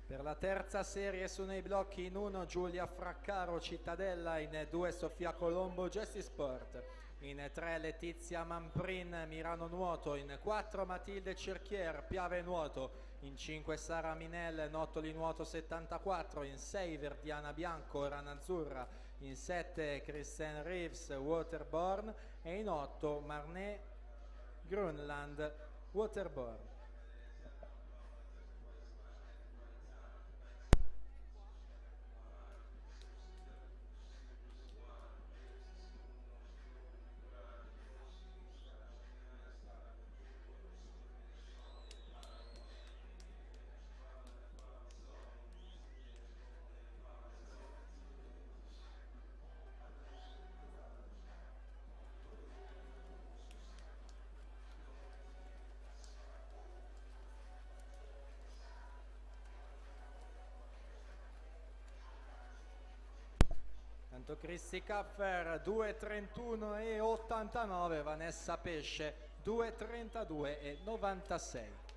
Per la terza serie sono i blocchi: in 1 Giulia Fraccaro Cittadella, in 2 Sofia Colombo Gestisport, in 3 Letizia Mamprin Mirano Nuoto, in 4 Matilde Cerchier Piave Nuoto, in 5 Sara Minel Nottoli Nuoto 74, in 6 Verdiana Bianco Rana Azzurra, in 7 Kristen Reeves Waterborne e in 8 Marnè Grönland Waterborne. Tanto Cristi Kapfer 2.31 e 89, Vanessa Pesce 2.32 e 96.